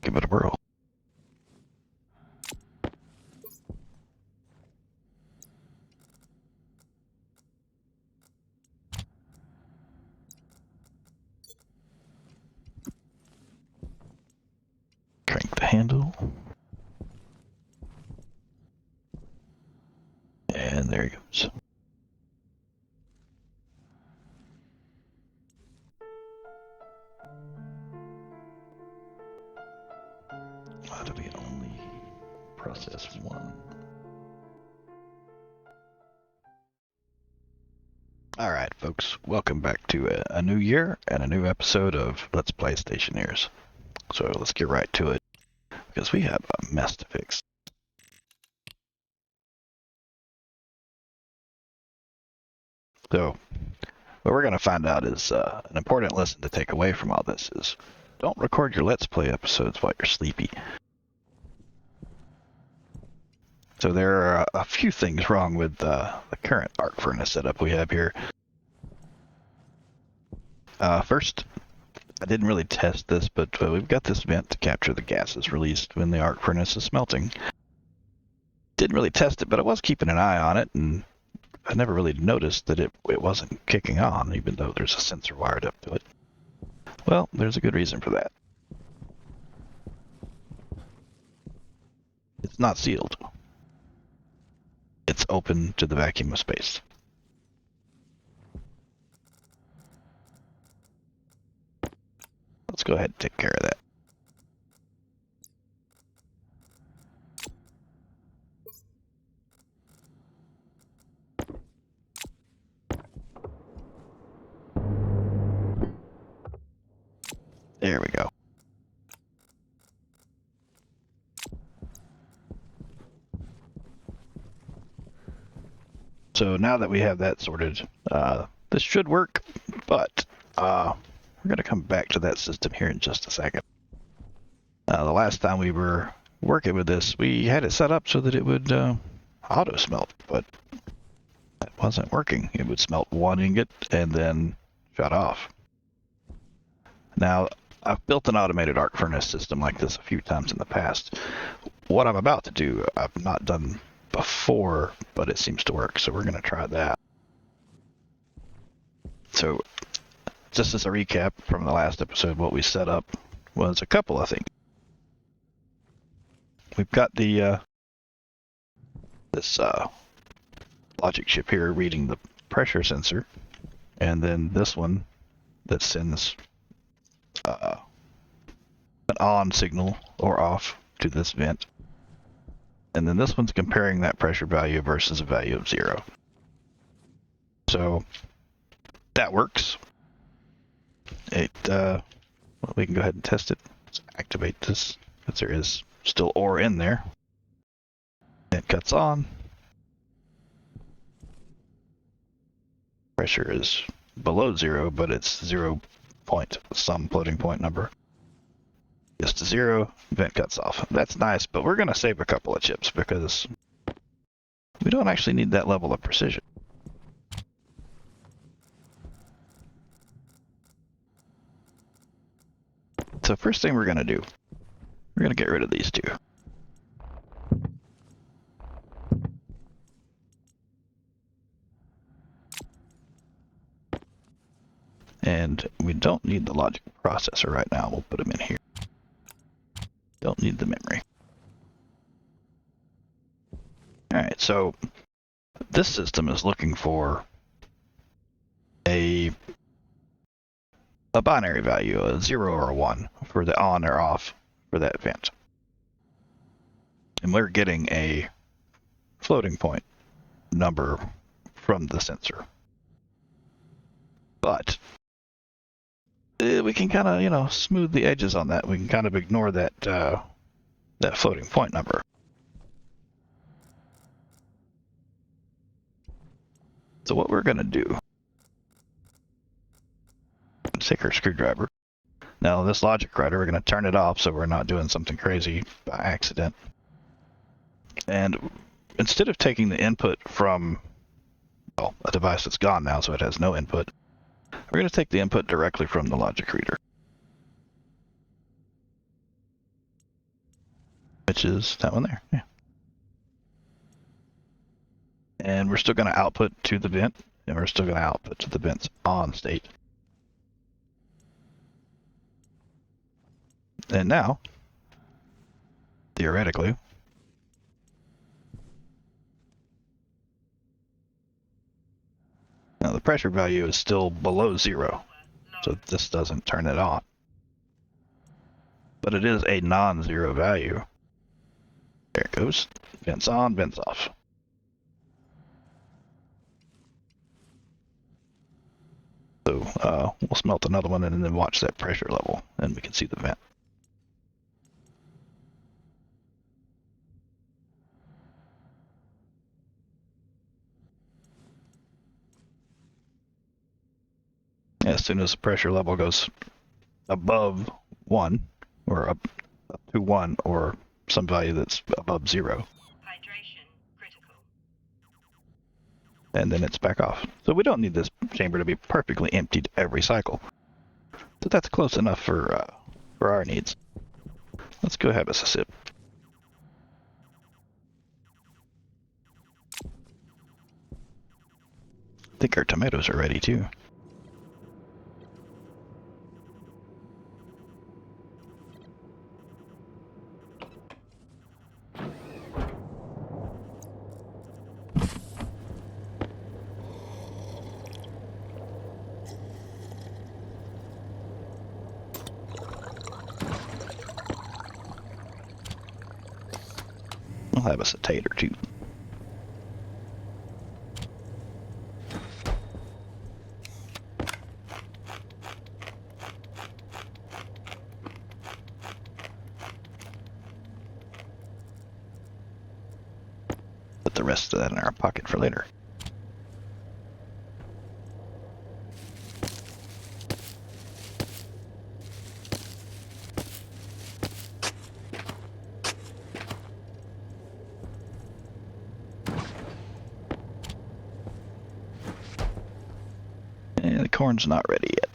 give it a whirl. Crank the handle. And there he goes. Why do we only process one? Alright, folks, welcome back to a new year and a new episode of Let's Play Stationeers. So let's get right to it, because we have a mess to fix. So, what we're going to find out is an important lesson to take away from all this is don't record your Let's Play episodes while you're sleepy. So there are a few things wrong with the current arc furnace setup we have here. First, I didn't really test this, but we've got this vent to capture the gases released when the arc furnace is smelting. Didn't really test it, but I was keeping an eye on it, and I never really noticed that it wasn't kicking on, even though there's a sensor wired up to it. Well, there's a good reason for that. It's not sealed. It's open to the vacuum of space. Let's go ahead and take care of that. There we go. So now that we have that sorted, this should work, but we're going to come back to that system here in just a second. The last time we were working with this, we had it set up so that it would auto smelt, but that wasn't working. It would smelt one ingot and then shut off. Now, I've built an automated arc furnace system like this a few times in the past. What I'm about to do, I've not done before, but it seems to work, so we're going to try that. So, just as a recap from the last episode, what we set up was a couple of things. We've got the this logic chip here reading the pressure sensor, and then this one that sends an on signal or off to this vent. And then this one's comparing that pressure value versus a value of 0. So that works. Well, we can go ahead and test it. Let's activate this, because there is still ore in there. It cuts on. Pressure is below 0, but it's 0 point some floating point number. Just to 0, vent cuts off. That's nice, but we're going to save a couple of chips because we don't actually need that level of precision. So first thing we're going to do, we're going to get rid of these two. And we don't need the logic processor right now. We'll put them in here. Don't need the memory. Alright, so this system is looking for a binary value, a 0 or a 1, for the on or off for that vent. And we're getting a floating point number from the sensor. But we can kind of, smooth the edges on that. We can kind of ignore that that floating point number. So what we're going to do, take our screwdriver. Now this logic writer, we're going to turn it off so we're not doing something crazy by accident. And instead of taking the input from, well, a device that's gone now, so it has no input, we're going to take the input directly from the logic reader. which is that one there. Yeah. And we're still going to output to the vent, and we're still going to output to the vents on state. And now, theoretically, now the pressure value is still below 0, so this doesn't turn it on. But it is a non-zero value. There it goes. Vents on, vents off. So we'll smelt another one and then watch that pressure level, and we can see the vent. As soon as the pressure level goes above 1, or up to 1, or some value that's above 0, Hydration critical. and then it's back off. So we don't need this chamber to be perfectly emptied every cycle. But that's close enough for our needs. Let's go have us a sip. I think our tomatoes are ready too. I'll have us a tater too. Put the rest of that in our pocket for later. And the corn's not ready yet.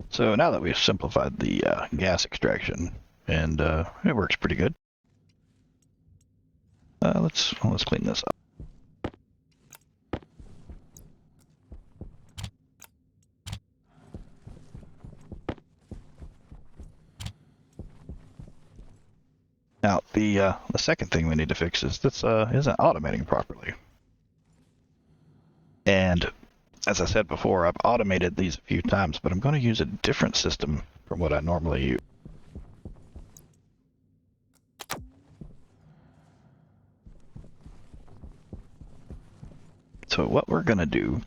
So now that we've simplified the gas extraction, and it works pretty good, let's clean this up. Now the second thing we need to fix is this isn't automating properly. And as I said before, I've automated these a few times, but I'm going to use a different system from what I normally use. So what we're going to do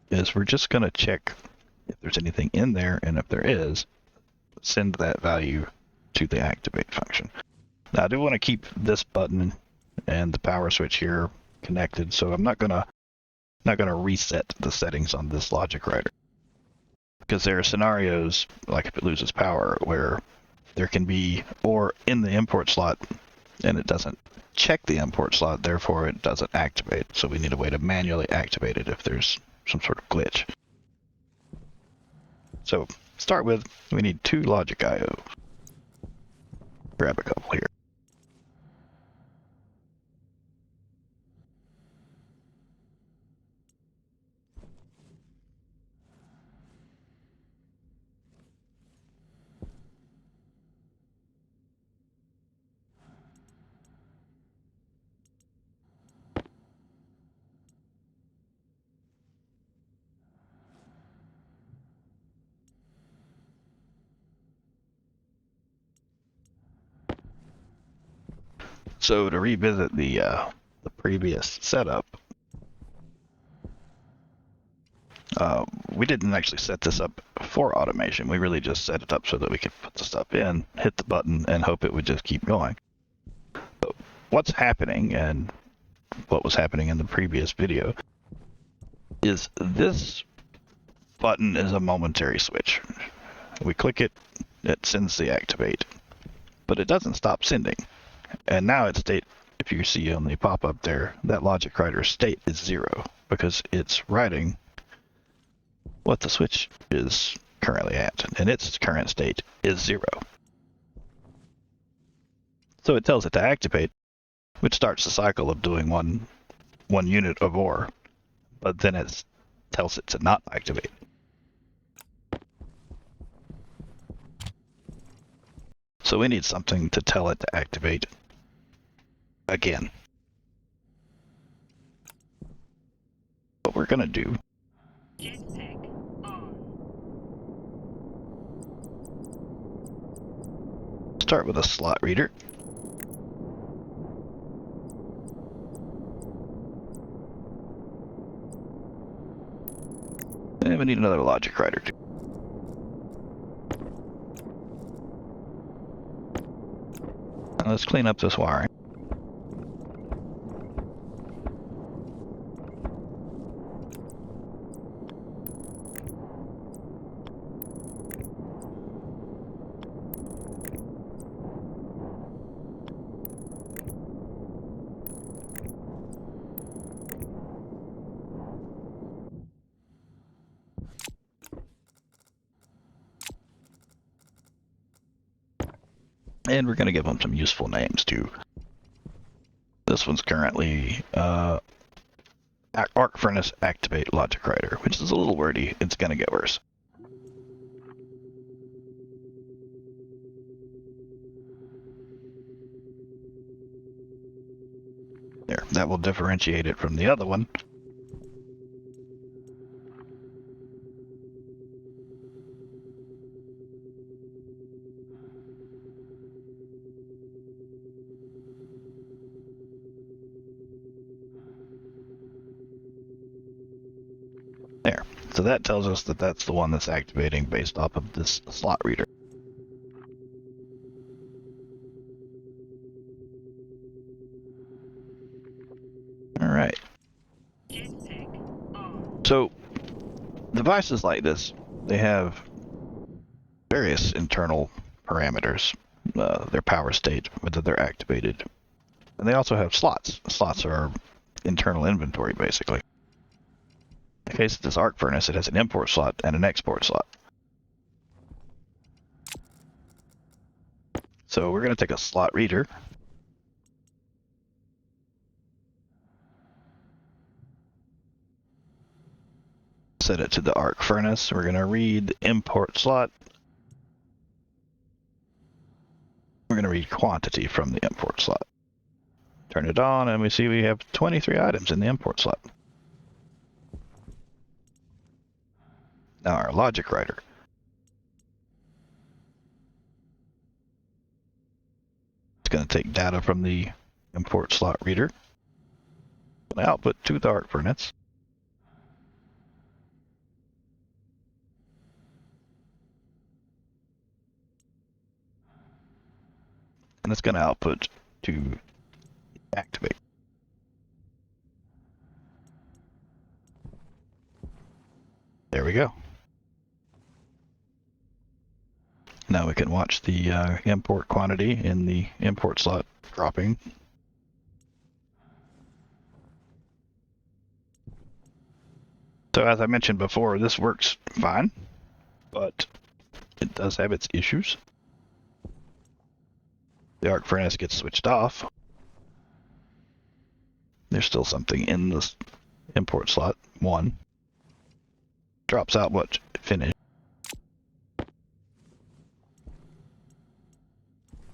is we're just going to check if there's anything in there, and if there is, send that value to the activate function. Now I do want to keep this button and the power switch here connected, so I'm not gonna reset the settings on this logic writer, because there are scenarios like if it loses power where there can be or in the import slot and it doesn't check the import slot, therefore it doesn't activate. So we need a way to manually activate it if there's some sort of glitch. So start with, we need 2 logic IO. Grab a couple here. So to revisit the previous setup, we didn't actually set this up for automation. We really just set it up so that we could put the stuff in, hit the button, and hope it would just keep going. But what's happening, and what was happening in the previous video, is this button is a momentary switch. We click it, it sends the activate. but it doesn't stop sending. And now it's state, if you see on the pop-up there, that logic writer state is 0 because it's writing what the switch is currently at, and its current state is 0. So it tells it to activate, which starts the cycle of doing one unit of OR, but then it tells it to not activate. So we need something to tell it to activate again. What we're going to do Jetpack on. start with a slot reader. And we need another logic writer too. Now let's clean up this wiring. And we're going to give them some useful names too. This one's currently arc furnace activate logic writer, which is a little wordy. It's going to get worse. There, that will differentiate it from the other one. There. So that tells us that that's the one that's activating based off of this slot reader. Alright. Jetpack on. So devices like this, they have various internal parameters, their power state, whether they're activated. And they also have slots. Slots are internal inventory, basically. In the case of this arc furnace, it has an import slot and an export slot. So we're going to take a slot reader. Set it to the arc furnace. We're going to read the import slot. We're going to read quantity from the import slot. Turn it on, and we see we have 23 items in the import slot. Now our logic writer. It's going to take data from the import slot reader and output to the arc furnace. And it's going to output to activate. There we go. Now we can watch the import quantity in the import slot dropping. So as I mentioned before, this works fine, but it does have its issues. The arc furnace gets switched off. There's still something in this import slot 1. Drops out what finished.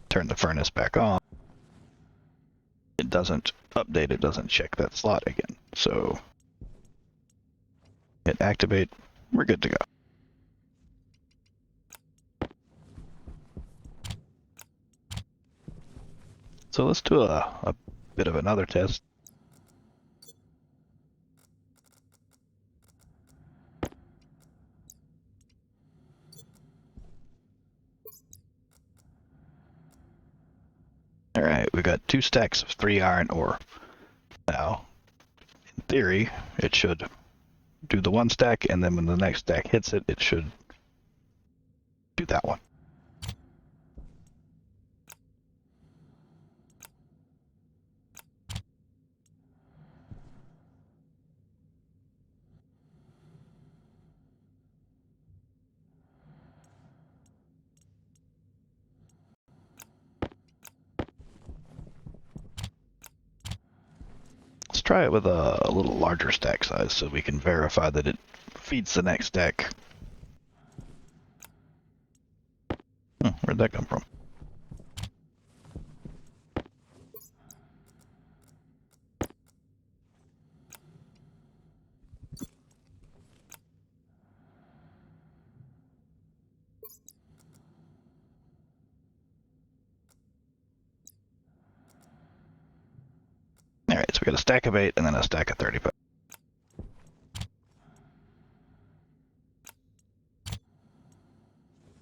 Turn the furnace back on. It doesn't update, it doesn't check that slot again. So hit activate, we're good to go. So let's do a bit of another test. Alright, we've got 2 stacks of 3 iron ore. Now, in theory, it should do the 1 stack, and then when the next stack hits it, it should do that one. try it with a little larger stack size so we can verify that it feeds the next stack. Where'd that come from? Alright, so we got a stack of 8 and then a stack of 35.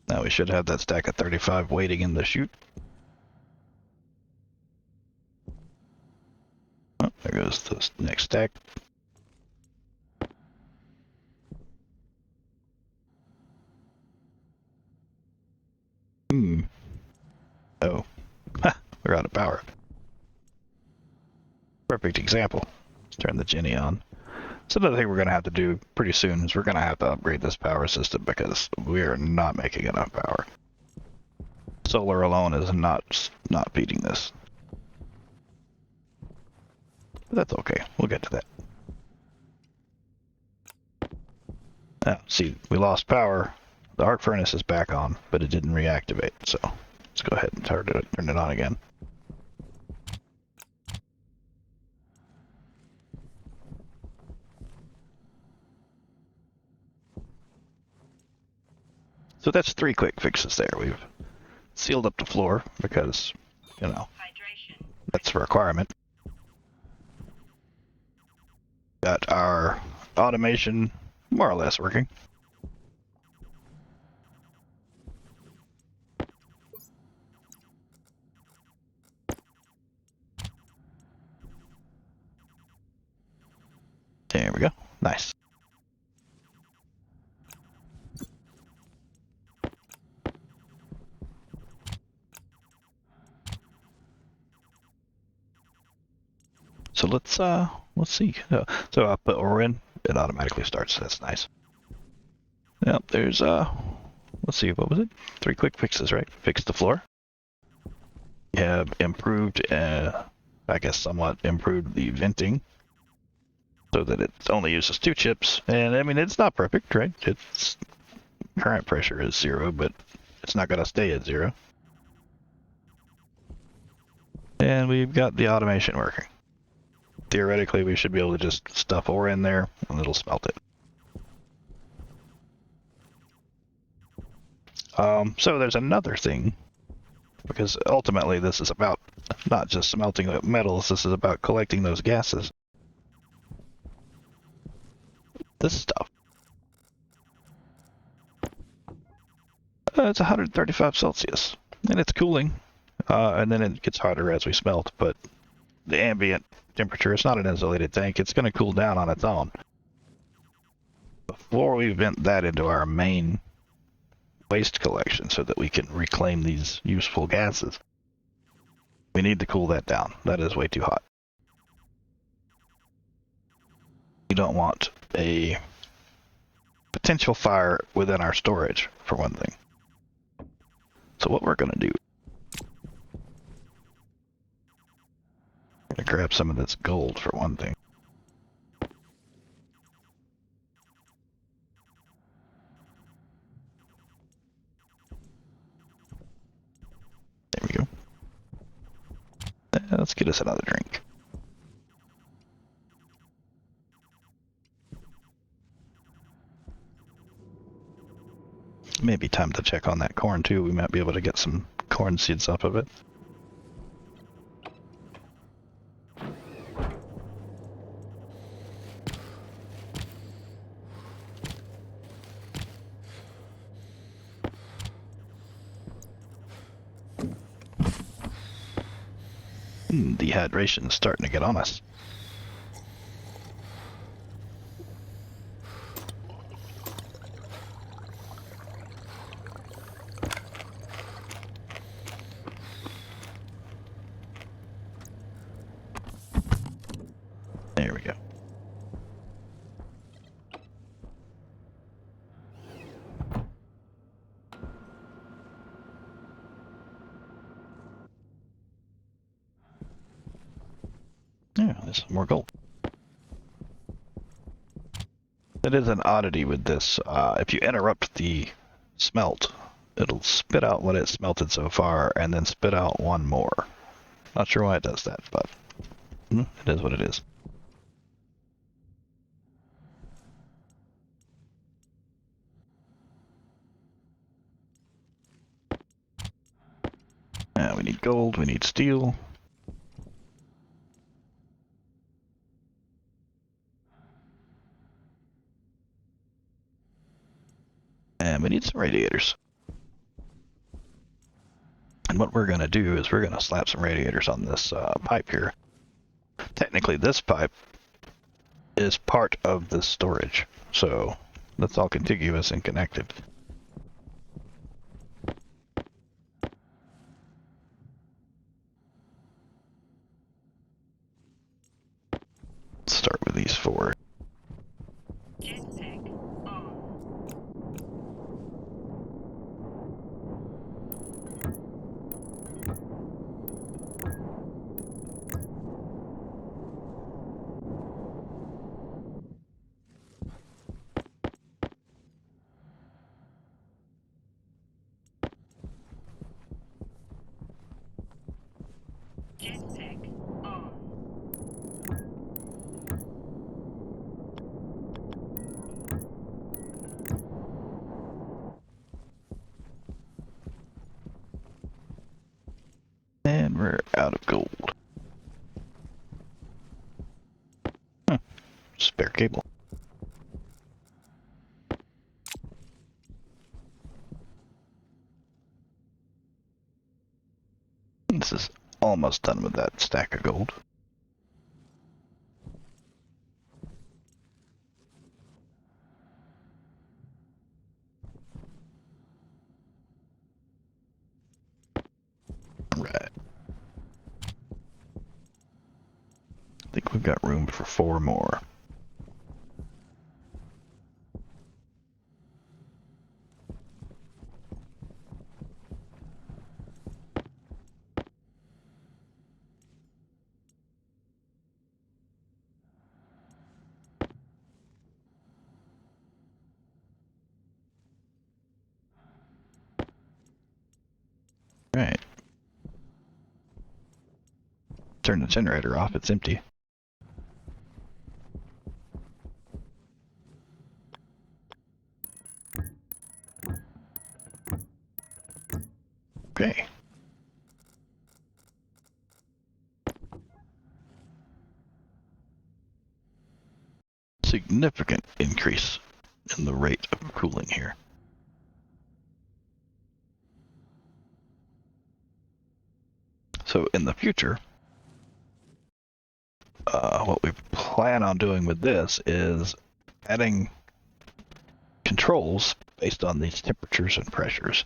Now we should have that stack of 35 waiting in the chute. Oh, there goes the next stack. Oh. Ha! We're out of power. Perfect example. Let's turn the Jenny on. So another thing we're going to have to do pretty soon is we're going to have to upgrade this power system because we are not making enough power. Solar alone is not feeding this. But that's okay. We'll get to that. Now, see, we lost power. The arc furnace is back on, but it didn't reactivate. So let's go ahead and turn it on again. So that's 3 quick fixes there. We've sealed up the floor because, you know, Hydration. that's a requirement. Got our automation more or less working. There we go. Nice. So let's see. So I put ore in, it automatically starts. That's nice. Yep, there's let's see, what was it? 3 quick fixes, right? Fix the floor. We have improved, I guess somewhat improved the venting, so that it only uses 2 chips. And I mean, it's not perfect, right? Its current pressure is 0, but it's not going to stay at 0. And we've got the automation working. Theoretically, we should be able to just stuff ore in there and it'll smelt it. So there's another thing, because ultimately this is about not just smelting metals, this is about collecting those gases. This stuff. It's 135 Celsius, and it's cooling, and then it gets hotter as we smelt, but the ambient temperature, it's not an insulated tank, it's going to cool down on its own. Before we vent that into our main waste collection so that we can reclaim these useful gases, we need to cool that down. That is way too hot. We don't want a potential fire within our storage, for one thing. So what we're going to do, we're going to grab some of this gold for one thing. There we go. Let's get us another drink. Maybe time to check on that corn too. We might be able to get some corn seeds off of it. Dehydration is starting to get on us. There we go. Yeah, there's some more gold. It is an oddity with this. If you interrupt the smelt, it'll spit out what it smelted so far and then spit out one more. Not sure why it does that, but it is what it is. We need gold, we need steel. And we need some radiators. And what we're going to do is we're going to slap some radiators on this pipe here. Technically, this pipe is part of this storage, so that's all contiguous and connected. Let's start with these four. Jetpack on. Jetpack on. And we're out of gold. Spare cable. This is almost done with that stack of gold. Right. I think we've got room for 4 more. Right. Turn the generator off, it's empty. Okay. Significant increase in the rate of cooling here. So in the future, what we plan on doing with this is adding controls based on these temperatures and pressures.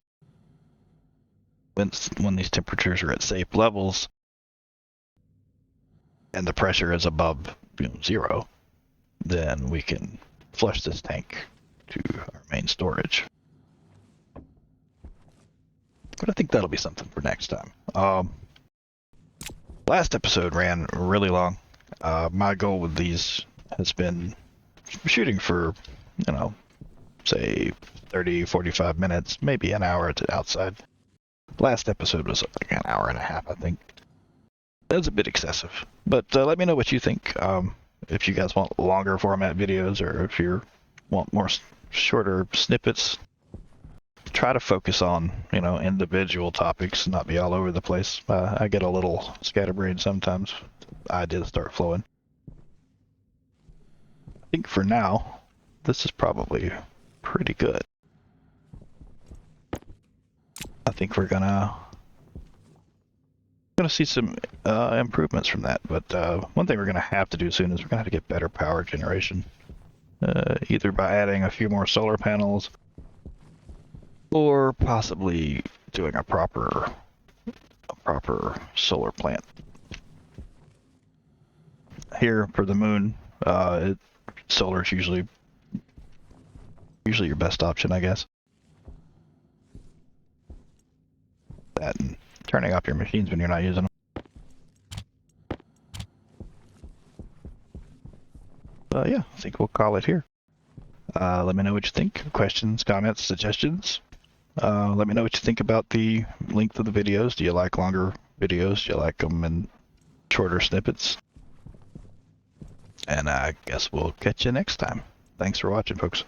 When these temperatures are at safe levels and the pressure is above 0, then we can flush this tank to our main storage. But I think that'll be something for next time. Last episode ran really long. My goal with these has been shooting for, say 30, 45 minutes, maybe an hour to outside. Last episode was like an hour and a half, I think. That was a bit excessive. But let me know what you think. If you guys want longer format videos or if you want more shorter snippets. Try to focus on, individual topics, not be all over the place. I get a little scatterbrained sometimes. Ideas start flowing. I think for now, this is probably pretty good. I think we're gonna see some improvements from that. But one thing we're gonna have to do soon is we're gonna have to get better power generation, either by adding a few more solar panels, or possibly doing a proper solar plant. Here for the moon, solar is usually your best option, I guess. That and turning off your machines when you're not using them. Yeah, I think we'll call it here. Let me know what you think. Questions, comments, suggestions. Let me know what you think about the length of the videos. Do you like longer videos? Do you like them in shorter snippets? And I guess we'll catch you next time. Thanks for watching, folks.